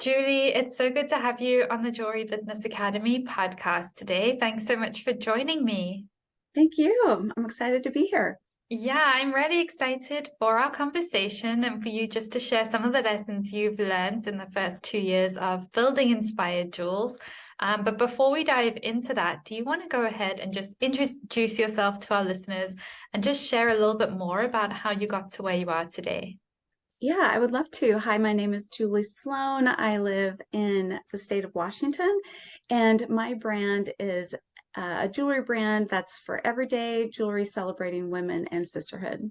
Julie, it's so good to have you on the Jewelry Business Academy podcast today. Thanks so much for joining me. Thank you. I'm excited to be here. Yeah, I'm really excited for our conversation and for you just to share some of the lessons you've learned in the first 2 years of building inspired jewels. But before we dive into that, do you want to go ahead and just introduce yourself to our listeners and just share a little bit more about how you got to where you are today? Yeah, I would love to. Hi, my name is Julie Sloan. I live in the state of Washington, and my brand is a jewelry brand that's for everyday jewelry celebrating women and sisterhood.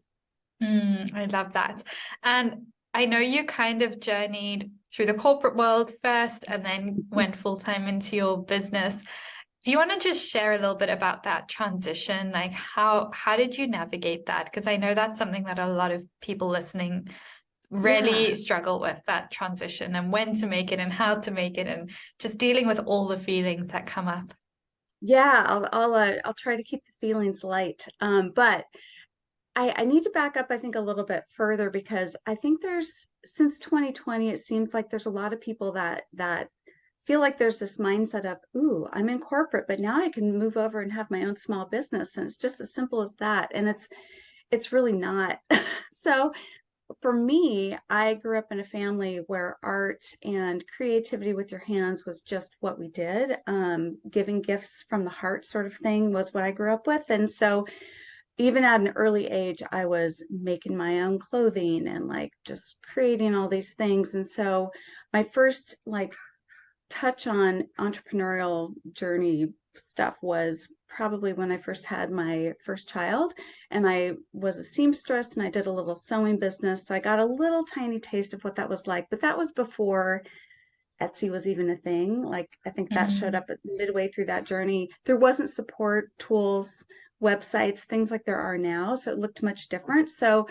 I love that. And I know you kind of journeyed through the corporate world first and then went full time into your business. Do you want to just share a little bit about that transition? Like how did you navigate that? Because I know that's something that a lot of people listening Yeah, really struggle with, that transition and when to make it and how to make it and just dealing with all the feelings that come up. yeah. I'll try to keep the feelings light. But I need to back up, I think, a little bit further because I think there's since 2020, it seems like there's a lot of people that feel like there's this mindset of, ooh, I'm in corporate, but now I can move over and have my own small business. And it's just as simple as that. And it's really not. So for me, I grew up in a family where art and creativity with your hands was just what we did. Giving gifts from the heart sort of thing was what I grew up with. And so even at an early age, I was making my own clothing and like just creating all these things. And so my first like touch on entrepreneurial journey stuff was probably when I first had my first child, and I was a seamstress and I did a little sewing business. So I got a little tiny taste of what that was like, but that was before Etsy was even a thing. Like I think that showed Mm. up midway through that journey. There wasn't support tools, websites, things like there are now. So it looked much different. So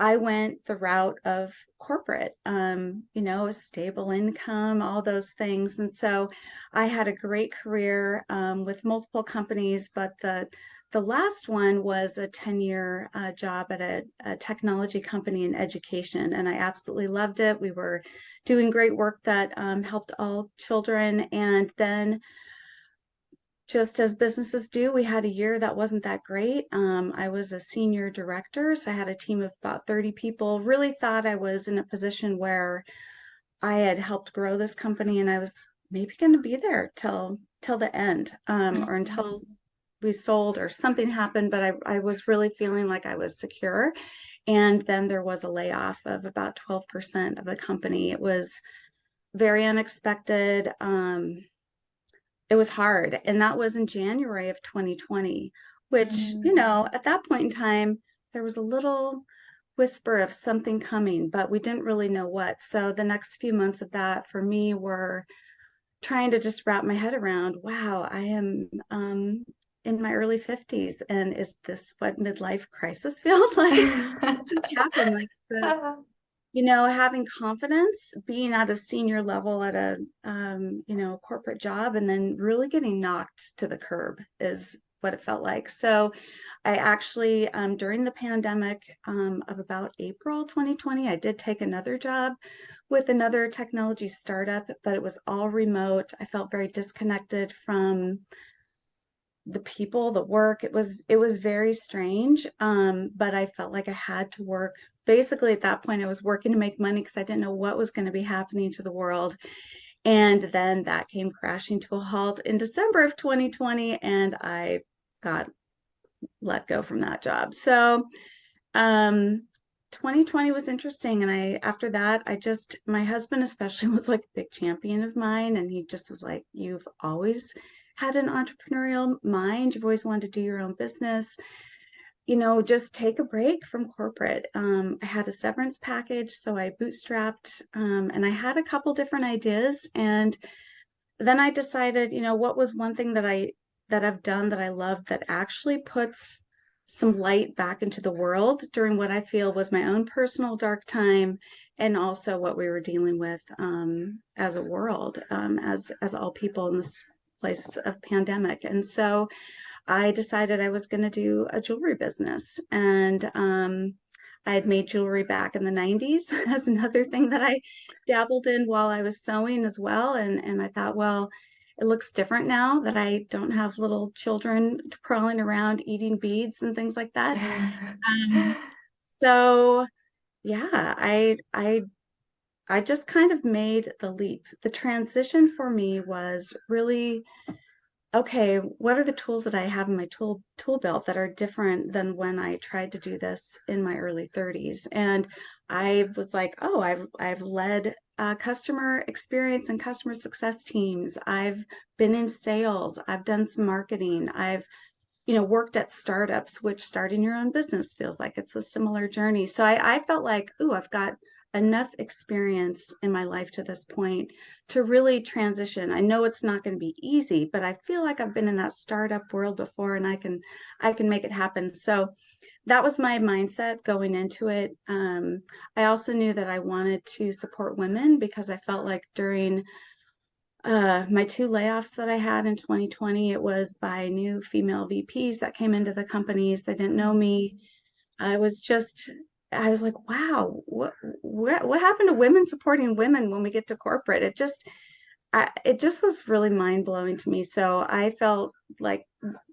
I went the route of corporate, a stable income, all those things. And so I had a great career with multiple companies, but the last one was a 10-year job at a technology company in education, and I absolutely loved it. We were doing great work that helped all children. And then, just as businesses do, we had a year that wasn't that great. I was a senior director, so I had a team of about 30 people. Really thought I was in a position where I had helped grow this company, and I was maybe going to be there till the end, or Mm. until we sold or something happened. But I was really feeling like I was secure. And then there was a layoff of about 12% of the company. It was very unexpected. It was hard. And that was in January of 2020, which, Mm. at that point in time, there was a little whisper of something coming, but we didn't really know what. So the next few months of that for me were trying to just wrap my head around, wow, I am in my early 50s. And is this what midlife crisis feels like? What just happened? Like having confidence, being at a senior level at a corporate job, and then really getting knocked to the curb is what it felt like. So I actually, during the pandemic of about April 2020, I did take another job with another technology startup, but it was all remote. I felt very disconnected from the people, the work. It was very strange. But I felt like I had to work. Basically, at that point, I was working to make money because I didn't know what was going to be happening to the world. And then that came crashing to a halt in December of 2020, and I got let go from that job. So, um, 2020 was interesting. And after that, my husband especially was like a big champion of mine. And he just was like, you've always had an entrepreneurial mind. You've always wanted to do your own business. Just take a break from corporate. I had a severance package, so I bootstrapped, and I had a couple different ideas. And then I decided, what was one thing that I've done that I love that actually puts some light back into the world during what I feel was my own personal dark time, and also what we were dealing with as a world, as all people in this place of pandemic. And so I decided I was going to do a jewelry business, and I had made jewelry back in the 90s as another thing that I dabbled in while I was sewing as well. And I thought, well, it looks different now that I don't have little children crawling around eating beads and things like that. Um, so yeah, I just kind of made the leap. The transition for me was really, okay, what are the tools that I have in my tool belt that are different than when I tried to do this in my early 30s? And I was like, oh, I've led customer experience and customer success teams. I've been in sales. I've done some marketing. I've worked at startups, which starting your own business feels like it's a similar journey. So I felt like, ooh, I've got enough experience in my life to this point to really transition. I know it's not going to be easy, but I feel like I've been in that startup world before and I can make it happen. So that was my mindset going into it. I also knew that I wanted to support women because I felt like during my two layoffs that I had in 2020, it was by new female VPs that came into the companies. They didn't know me. I was just, I was like, wow, what happened to women supporting women when we get to corporate? It just was really mind blowing to me. So I felt like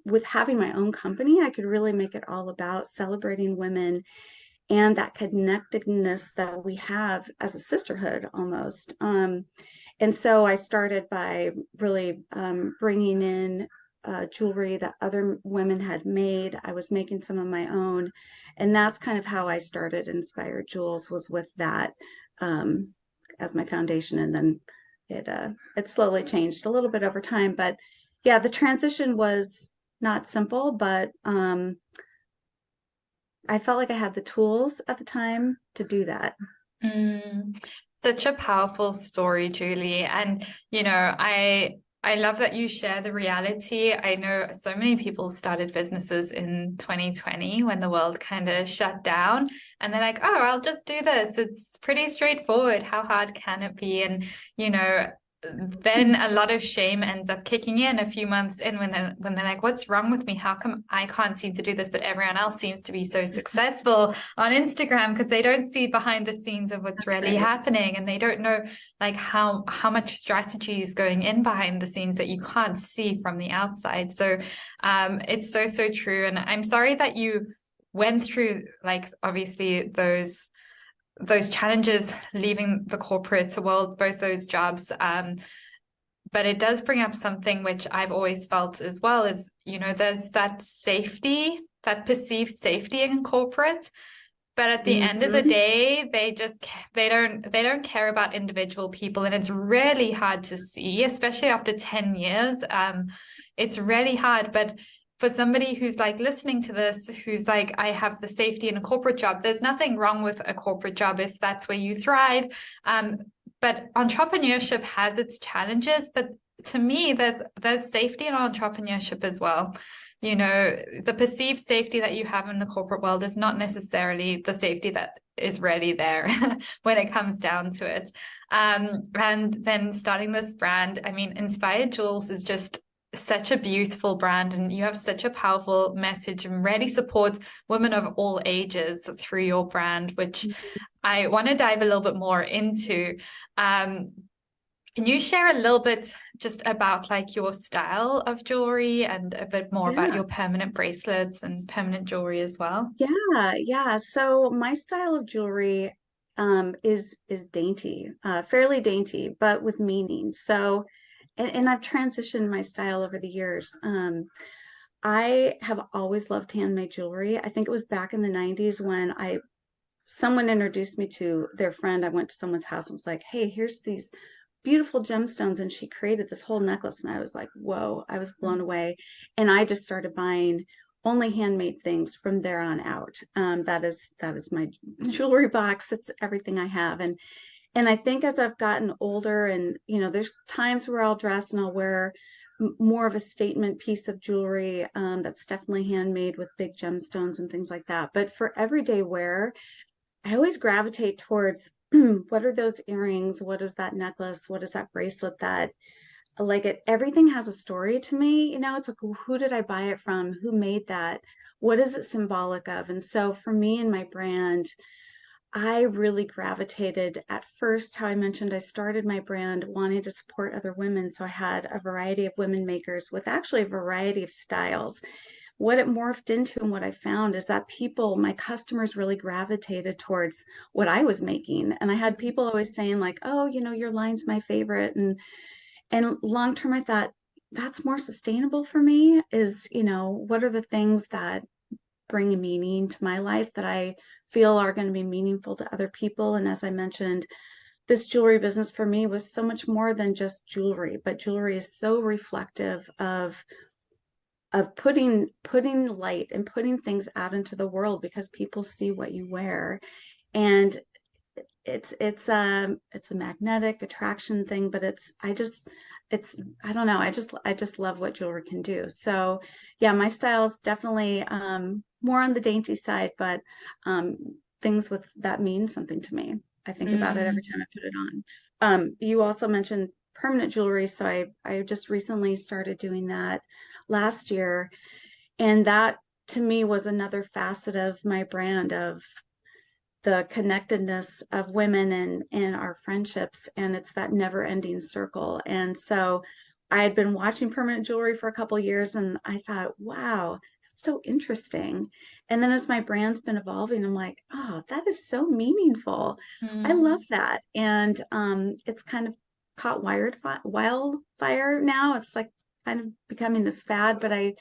with having my own company, I could really make it all about celebrating women and that connectedness that we have as a sisterhood almost. And so I started by really bringing in jewelry that other women had made. I was making some of my own, and that's kind of how I started Inspired Jewels, was with that as my foundation, and then it slowly changed a little bit over time. But yeah, the transition was not simple, but I felt like I had the tools at the time to do that. Mm, such a powerful story, Julie. And I love that you share the reality. I know so many people started businesses in 2020 when the world kind of shut down, and they're like, "Oh, I'll just do this. It's pretty straightforward. How hard can it be?" And you know, then a lot of shame ends up kicking in a few months in when they're like, what's wrong with me? How come I can't seem to do this, but everyone else seems to be so successful on Instagram? Because they don't see behind the scenes of what's That's really right. happening, and they don't know like how much strategy is going in behind the scenes that you can't see from the outside. So it's so true. And I'm sorry that you went through like obviously those challenges leaving the corporate world, both those jobs. But it does bring up something which I've always felt as well is, there's that safety, that perceived safety in corporate. But at the end of the Hmm. day, they don't care about individual people. And it's really hard to see, especially after 10 years. It's really hard. But for somebody who's like listening to this, who's like, I have the safety in a corporate job, there's nothing wrong with a corporate job if that's where you thrive. But entrepreneurship has its challenges. But to me, there's safety in entrepreneurship as well. The perceived safety that you have in the corporate world is not necessarily the safety that is really there when it comes down to it. And then starting this brand, I mean, Inspired Jewels is just such a beautiful brand, and you have such a powerful message and really supports women of all ages through your brand, which I want to dive a little bit more into. Um, can you share a little bit just about like your style of jewelry and a bit more about Yeah. your permanent bracelets and permanent jewelry as well? Yeah. So my style of jewelry is dainty, fairly dainty, but with meaning. So and I've transitioned my style over the years. I have always loved handmade jewelry. I think it was back in the 90s when I someone introduced me to their friend. I went to someone's house and was like, hey, here's these beautiful gemstones. And she created this whole necklace. And I was like, whoa, I was blown away. And I just started buying only handmade things from there on out. That is my jewelry box. It's everything I have. And I think as I've gotten older and, there's times where I'll dress and I'll wear more of a statement piece of jewelry that's definitely handmade with big gemstones and things like that. But for everyday wear, I always gravitate towards what are those earrings? What is that necklace? What is that bracelet that like it everything has a story to me. It's like who did I buy it from? Who made that? What is it symbolic of? And so for me and my brand, I really gravitated at first, how I mentioned, I started my brand wanting to support other women. So I had a variety of women makers with actually a variety of styles. What it morphed into and what I found is that people, my customers really gravitated towards what I was making. And I had people always saying like, oh, your line's my favorite. And long term, I thought that's more sustainable for me is, what are the things that bring a meaning to my life that I feel are going to be meaningful to other people. And as I mentioned, this jewelry business for me was so much more than just jewelry, but jewelry is so reflective of putting light and putting things out into the world because people see what you wear. And it's a magnetic attraction thing, but it's I don't know, I just love what jewelry can do. So yeah, my style is definitely more on the dainty side, but um things with that mean something to me. I think about it every Mm. time I put it on. You also mentioned permanent jewelry, so I just recently started doing that last year, and that to me was another facet of my brand of the connectedness of women and our friendships, and it's that never ending circle. And so I had been watching permanent jewelry for a couple years, and I thought, wow, that's so interesting. And then as my brand's been evolving, I'm like, oh, that is so meaningful. I love Mm. that. And it's kind of caught wildfire now. It's like kind of becoming this fad, but I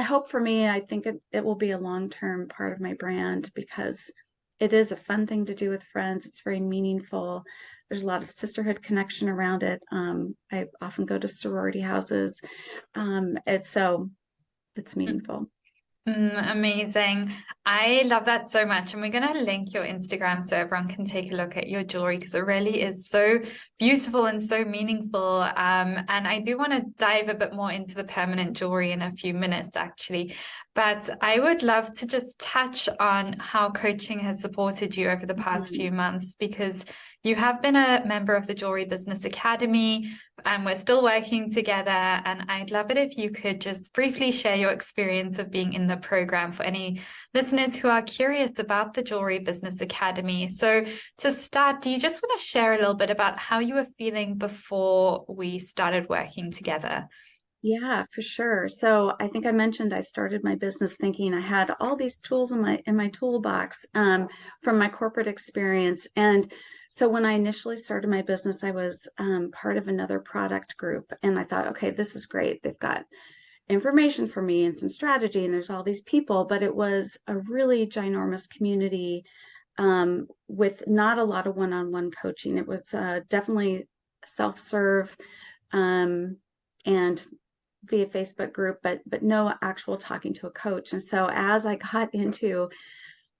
hope for me, I think it will be a long-term part of my brand because it is a fun thing to do with friends. It's very meaningful. There's a lot of sisterhood connection around it. I often go to sorority houses. It's meaningful. Amazing. I love that so much. And we're going to link your Instagram so everyone can take a look at your jewelry because it really is so beautiful and so meaningful. And I do want to dive a bit more into the permanent jewelry in a few minutes, actually. But I would love to just touch on how coaching has supported you over the past Mhm. few months because you have been a member of the Jewelry Business Academy and we're still working together. And I'd love it if you could just briefly share your experience of being in the program for any listeners who are curious about the Jewelry Business Academy. So, to start, do you just want to share a little bit about how you were feeling before we started working together? Yeah, for sure. So I think I mentioned I started my business thinking I had all these tools in my toolbox from my corporate experience. And so when I initially started my business, I was part of another product group, and I thought, okay, this is great. They've got information for me and some strategy, and there's all these people, but it was a really ginormous community with not a lot of one-on-one coaching. It was definitely self-serve and via Facebook group, but no actual talking to a coach. And so as I got into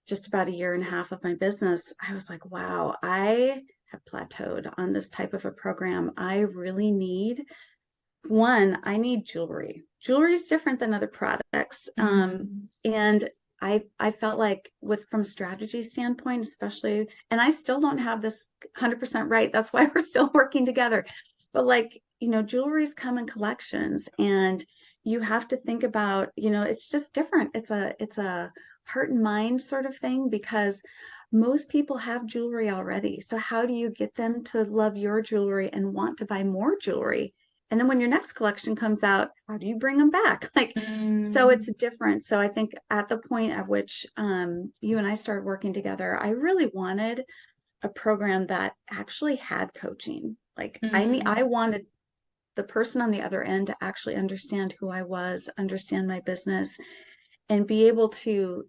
just about a year and a half of my business, I was like, wow, I have plateaued on this type of a program. I really need I need jewelry. Jewelry is different than other products. Mm, And I felt like from strategy standpoint, especially, and I still don't have this 100% right. That's why we're still working together. But like, jewelries come in collections and you have to think about, it's just different. It's a heart and mind sort of thing because most people have jewelry already. So how do you get them to love your jewelry and want to buy more jewelry? And then when your next collection comes out, how do you bring them back? So mm, it's different. So I think at the point at which you and I started working together, I really wanted a program that actually had coaching. Like I mm. wanted the person on the other end to actually understand who I was, understand my business, and be able to,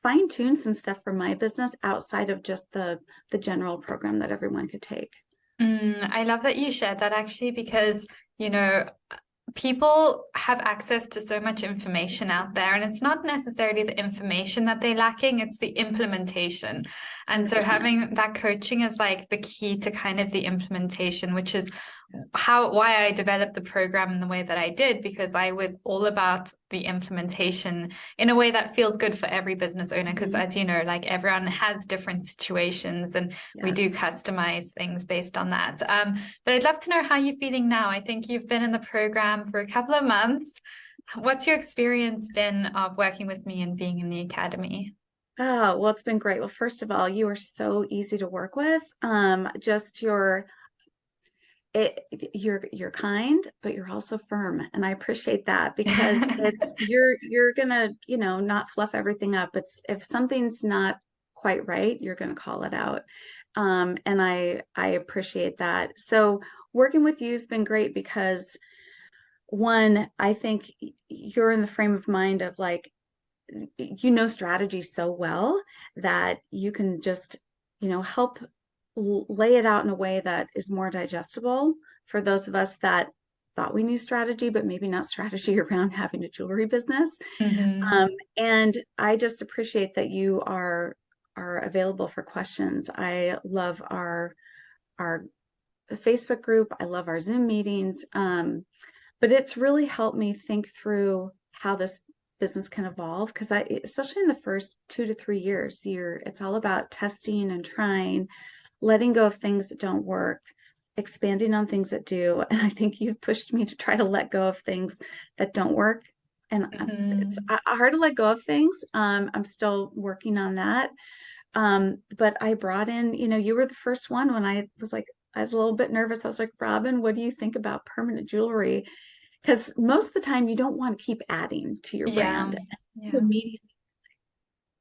fine tune some stuff for my business outside of just the general program that everyone could take. I love that you shared that actually because, you know, people have access to so much information out there, and it's not necessarily the information that they're lacking, it's the implementation. And so 100%. having that coaching is like the key to kind of the implementation, which is why I developed the program in the way that I did, because I was all about the implementation in a way that feels good for every business owner. Because Mhm. as you know, like everyone has different situations and we do Yes. customize things based on that. But I'd love to know how you're feeling now. I think you've been in the program for a couple of months. What's your experience been of working with me and being in the academy? Oh, well, it's been great. Well, first of all, you are so easy to work with. Just it, you're kind, but you're also firm, and I appreciate that because it's you're gonna, not fluff everything up. It's if something's not quite right, you're gonna call it out. And I appreciate that. So working with you has been great because one, I think you're in the frame of mind of like strategy so well that you can just, help lay it out in a way that is more digestible for those of us that thought we knew strategy, but maybe not strategy around having a jewelry business. Hmm. Um, and I just appreciate that you are available for questions. I love our Facebook group. I love our Zoom meetings. But it's really helped me think through how this business can evolve because especially in the first 2 to 3 years, it's all about testing and trying, letting go of things that don't work, expanding on things that do. And I think you've pushed me to try to let go of things that don't work. And it's Hmm. hard to let go of things. I'm still working on that. But I brought in, you were the first one when I was a little bit nervous. I was like, Robin, what do you think about permanent jewelry? Because most of the time you don't want to keep adding to your Yeah. brand. Yeah. Immediately,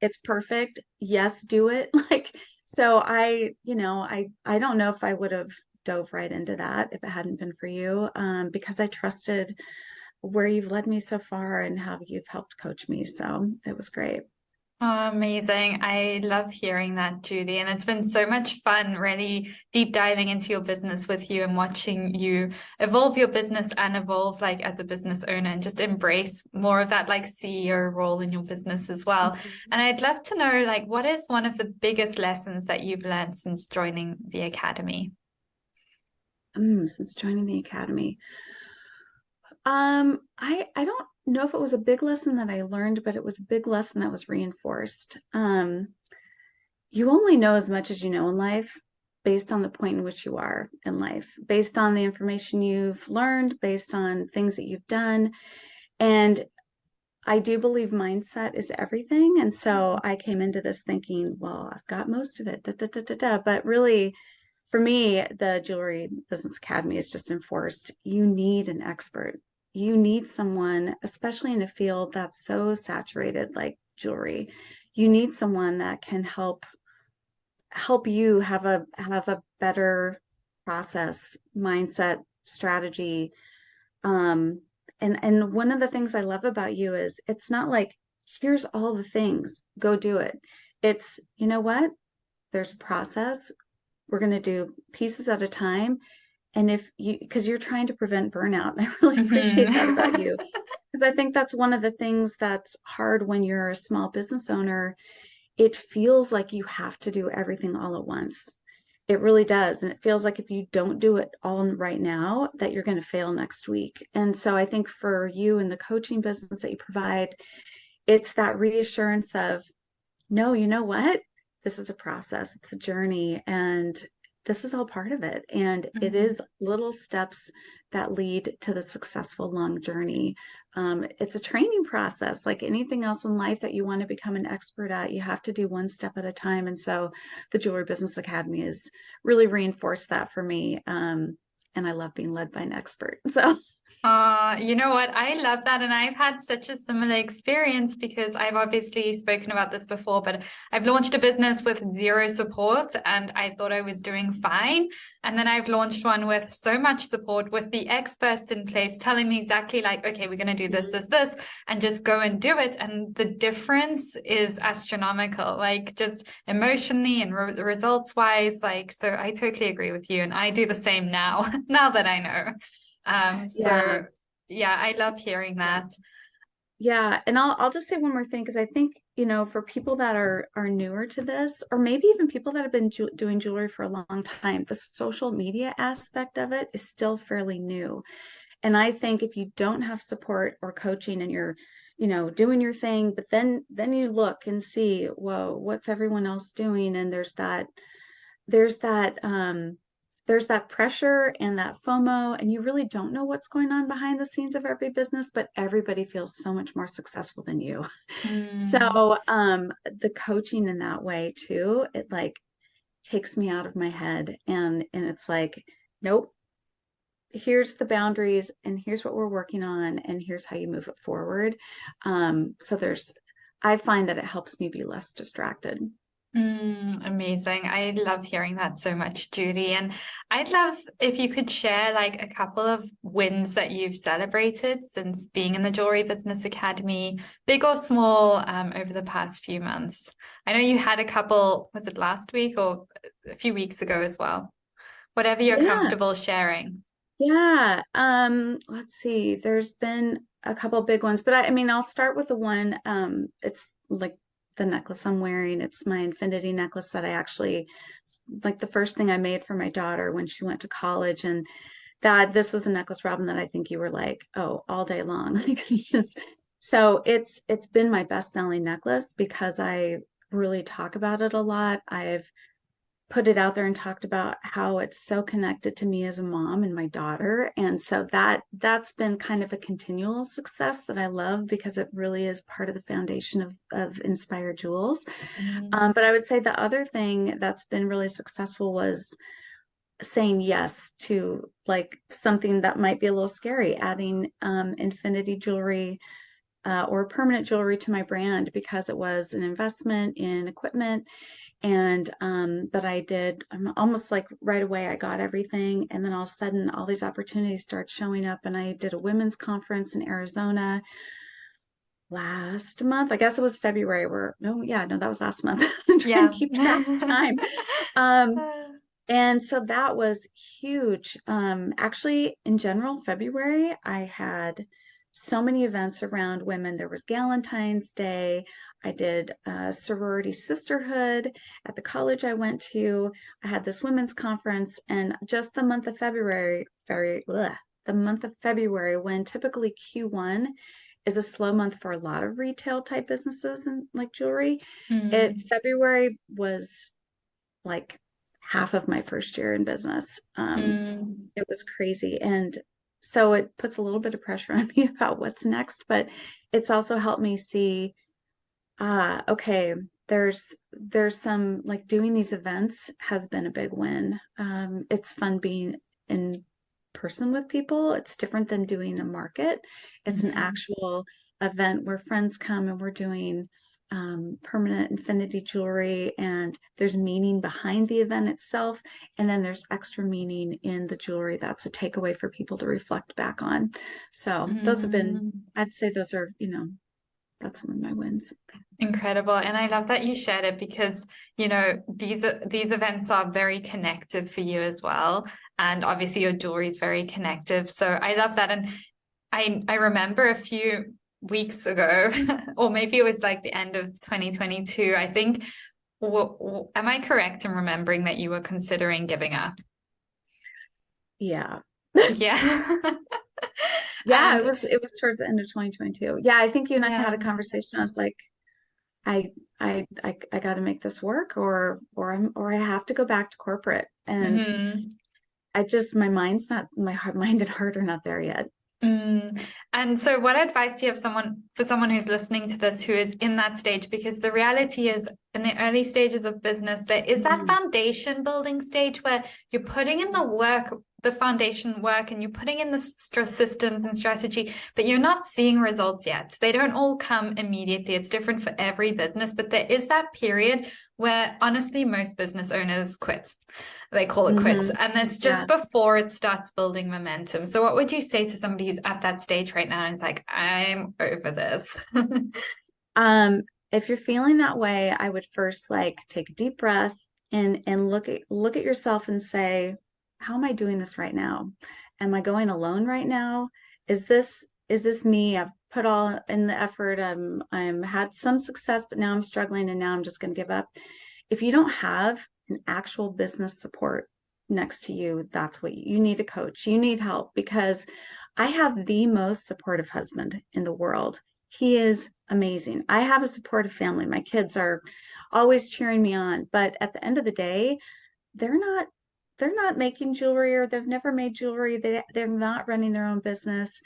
it's perfect. Yes, do it. Like, so I don't know if I would have dove right into that if it hadn't been for you, because I trusted where you've led me so far and how you've helped coach me. So it was great. Oh, amazing. I love hearing that, Judy. And it's been so much fun really deep diving into your business with you and watching you evolve your business and evolve like as a business owner and just embrace more of that like CEO role in your business as well. Mhm. And I'd love to know like what is one of the biggest lessons that you've learned since joining the academy? Since joining the academy. I don't know if it was a big lesson that I learned, but it was a big lesson that was reinforced. You only know as much as you know in life based on the point in which you are in life, based on the information you've learned, based on things that you've done. And I do believe mindset is everything. And so I came into this thinking, well, I've got most of it, da, da, da, da, da. But really, for me, the Jewelry Business Academy is just enforced. You need an expert. You need someone, especially in a field that's so saturated like jewelry. You need someone that can help you have a better process, mindset, strategy. Um, and one of the things I love about you is it's not like here's all the things, go do it. It's, you know what? There's a process. We're going to do pieces at a time. And if you, because you're trying to prevent burnout, and I really appreciate that about Mhm. you. Because I think that's one of the things that's hard when you're a small business owner. It feels like you have to do everything all at once. It really does. And it feels like if you don't do it all right now, that you're going to fail next week. And so I think for you in the coaching business that you provide, it's that reassurance of, no, you know what? This is a process, it's a journey, and this is all part of it. And it Mhm. is little steps that lead to the successful long journey. It's a training process, like anything else in life that you want to become an expert at. You have to do one step at a time. And so the Jewelry Business Academy has really reinforced that for me. And I love being led by an expert. So, You know what? I love that. And I've had such a similar experience because I've obviously spoken about this before, but I've launched a business with zero support and I thought I was doing fine. And then I've launched one with so much support with the experts in place telling me exactly like, okay, we're going to do this, mhm. this, this, and just go and do it. And the difference is astronomical, like just emotionally and results wise. Like, so I totally agree with you. And I do the same now, now that I know. Yeah, So yeah, I love hearing yeah. that. Yeah, and I'll just say one more thing because I think, for people that are newer to this, or maybe even people that have been doing jewelry for a long time, the social media aspect of it is still fairly new. And I think if you don't have support or coaching and you're, doing your thing, but then you look and see, whoa, what's everyone else doing? And there's that there's that pressure and that FOMO, and you really don't know what's going on behind the scenes of every business, but everybody feels so much more successful than you. Mm, So, the coaching in that way too, it like takes me out of my head, and it's like, nope, here's the boundaries and here's what we're working on and here's how you move it forward. So I find that it helps me be less distracted. amazing. I love hearing that so much, Judy. And I'd love if you could share like a couple of wins that you've celebrated since being in the Jewelry Business Academy, big or small, over the past few months. I know you had a couple, was it last week or a few weeks ago as well? Whatever you're Yeah, comfortable sharing. yeah. Let's see. There's been a couple big ones, but I mean, I'll start with the one. It's like the necklace I'm wearing. It's my infinity necklace that I actually like the first thing I made for my daughter when she went to college, and that this was a necklace, Robin, that I think you were like, oh, all day long. Like it's just so it's been my best-selling necklace because I really talk about it a lot. I've put it out there and talked about how it's so connected to me as a mom and my daughter. And so that's been kind of a continual success that I love because it really is part of the foundation of Inspire Jewels. Mm, But I would say the other thing that's been really successful was saying yes to like something that might be a little scary, adding infinity jewelry or permanent jewelry to my brand because it was an investment in equipment. And but I did, I'm almost like right away, I got everything. And then all of a sudden, all these opportunities start showing up. And I did a women's conference in Arizona last month. I guess it was February where, no, yeah, no, that was last month. I'm trying to yeah. keep track of time. Um, and so that was huge. Actually, in general, February, I had so many events around women. There was Galentine's Day. I did a sorority sisterhood at the college I went to. I had this women's conference, and just the month of the month of February, when typically Q1 is a slow month for a lot of retail type businesses and like jewelry, Mm, February was like half of my first year in business. mm, It was crazy. And so it puts a little bit of pressure on me about what's next, but it's also helped me see, okay, there's some like doing these events has been a big win. It's fun being in person with people. It's different than doing a market. It's an mhm. actual event where friends come and we're doing permanent infinity jewelry, and there's meaning behind the event itself. And then there's extra meaning in the jewelry that's a takeaway for people to reflect back on. So those have been, Mm. I'd say those are, that's some of my wins. Incredible. And I love that you shared it because, these events are very connective for you as well. And obviously your jewelry is very connective. So I love that. And I remember a few weeks ago, or maybe it was like the end of 2022, I think. Am I correct in remembering that you were considering giving up? Yeah. Yeah. Yeah, And it was towards the end of 2022. Yeah, I think you and I had yeah. a conversation. I was like, I got to make this work, or I have to go back to corporate. And Mhm. I just my mind's not my heart, mind and heart are not there yet. Mm. And so what advice do you have for someone who's listening to this who is in that stage? Because the reality is in the early stages of business, there is that Mhm. foundation building stage where you're putting in the work, the foundation work, and you're putting in the systems and strategy, but you're not seeing results yet. They don't all come immediately. It's different for every business, but there is that period where honestly most business owners quit. They call it quits. Mhm. And it's Yeah. just before it starts building momentum. So, what would you say to somebody who's at that stage right now and is like, I'm over this? Um, if you're feeling that way, I would first like take a deep breath and look at yourself and say, how am I doing this right now? Am I going alone right now? Is this me? I've put all in the effort. I'm had some success, but now I'm struggling and now I'm just going to give up. If you don't have an actual business support next to you, that's what you need a coach. You need help because I have the most supportive husband in the world. He is amazing. I have a supportive family. My kids are always cheering me on, but at the end of the day, they're not. they're not making jewelry or they've never made jewelry. They're not running their own business.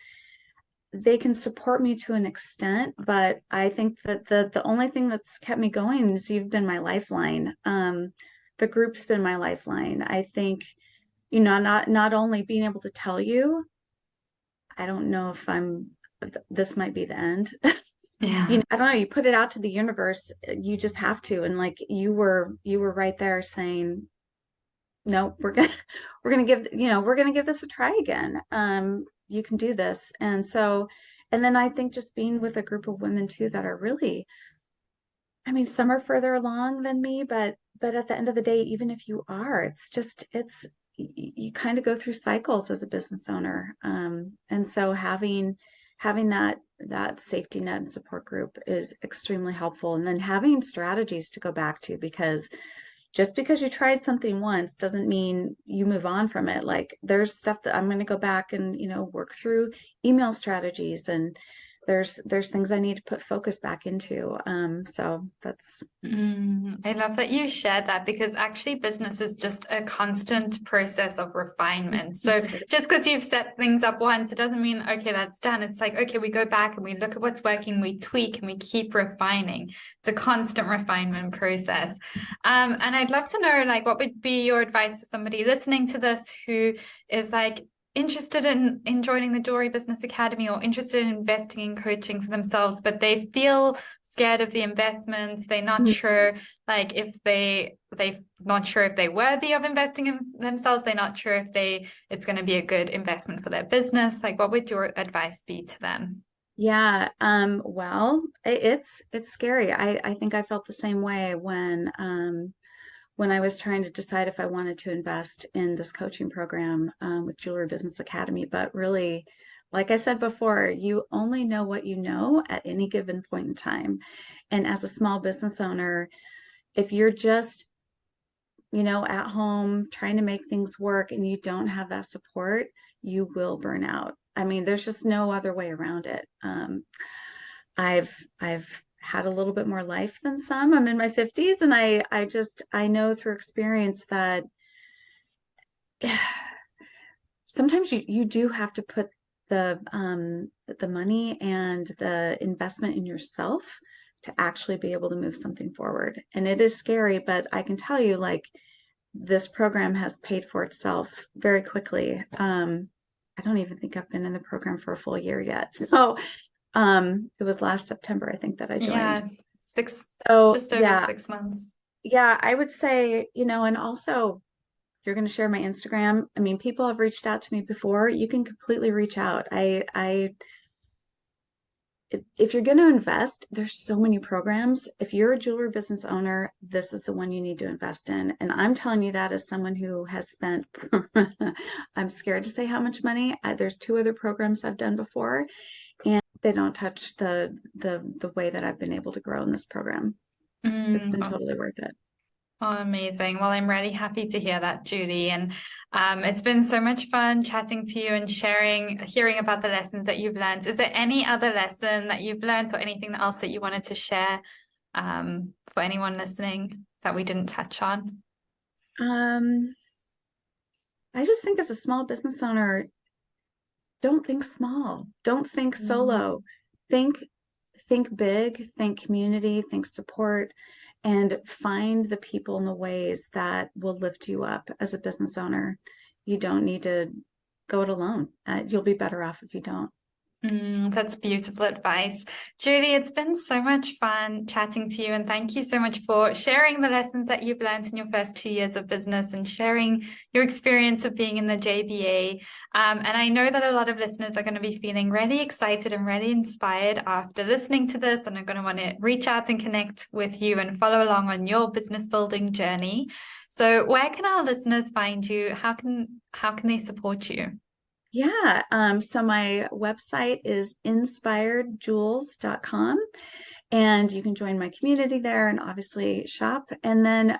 They can support me to an extent, but I think that the only thing that's kept me going is you've been my lifeline. The group's been my lifeline. I think, not only being able to tell you, I don't know if this might be the end. Yeah. I don't know, you put it out to the universe, you just have to. And like you were right there saying, no, we're gonna give this a try again. You can do this. And then I think just being with a group of women too that are really, I mean, some are further along than me, but at the end of the day, even if you are, you kind of go through cycles as a business owner. And so having that safety net and support group is extremely helpful. And then having strategies to go back to, because just because you tried something once doesn't mean you move on from it. Like there's stuff that I'm going to go back and, work through email strategies, and there's things I need to put focus back into. So that's I love that you shared that because actually business is just a constant process of refinement. So yes. just because you've set things up once, it doesn't mean, okay, that's done. It's like, okay, we go back and we look at what's working, we tweak and we keep refining. It's a constant refinement process. And I'd love to know, like, what would be your advice for somebody listening to this who is like, interested in joining the Jewelry Business Academy or interested in investing in coaching for themselves, but they feel scared of the investments. They're not sure, like if they're not sure if they're worthy of investing in themselves. They're not sure if it's going to be a good investment for their business. Like, what would your advice be to them? Yeah, well, it's scary. I think I felt the same way when I was trying to decide if I wanted to invest in this coaching program with Jewelry Business Academy. But really, like I said before, you only know what you know at any given point in time. And as a small business owner, if you're just, at home trying to make things work and you don't have that support, you will burn out. I mean, there's just no other way around it. I've had a little bit more life than some. I'm in my 50s, and I know through experience that sometimes you do have to put the money and the investment in yourself to actually be able to move something forward. And it is scary, but I can tell you, like, this program has paid for itself very quickly. I don't even think I've been in the program for a full year yet. So it was last September, I think, that I joined. Yeah, So just over yeah, 6 months. yeah, I would say, and also you're going to share my Instagram. I mean, people have reached out to me before. You can completely reach out. If you're going to invest, there's so many programs. If you're a jewelry business owner, this is the one you need to invest in. And I'm telling you that as someone who has spent, I'm scared to say how much money. There's two other programs I've done before, and they don't touch the way that I've been able to grow in this program. It's been Oh, totally worth it. oh, amazing. Well, I'm really happy to hear that, Julie. And it's been so much fun chatting to you and hearing about the lessons that you've learned. Is there any other lesson that you've learned or anything else that you wanted to share for anyone listening that we didn't touch on? Um, I just think as a small business owner, don't think small. Don't think Mm. solo. Think think big, think community, think support, and find the people and the ways that will lift you up as a business owner. You don't need to go it alone. You'll be better off if you don't. That's beautiful advice. Julie, it's been so much fun chatting to you, and thank you so much for sharing the lessons that you've learned in your first 2 years of business and sharing your experience of being in the JBA. And I know that a lot of listeners are going to be feeling really excited and really inspired after listening to this, and are going to want to reach out and connect with you and follow along on your business building journey. So, where can our listeners find you? How can they support you? Yeah. So my website is inspiredjewels.com, and you can join my community there and obviously shop. And then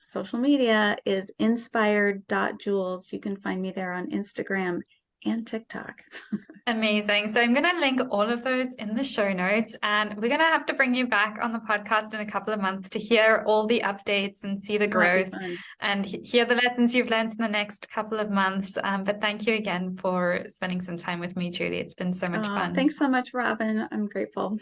social media is inspired.jewels. You can find me there on Instagram and TikTok. Amazing. So I'm going to link all of those in the show notes, and we're going to have to bring you back on the podcast in a couple of months to hear all the updates and see the Oh, that'd be growth fun. and hear the lessons you've learned in the next couple of months. But thank you again for spending some time with me, Julie. It's been so much fun. Thanks so much, Robin. I'm grateful.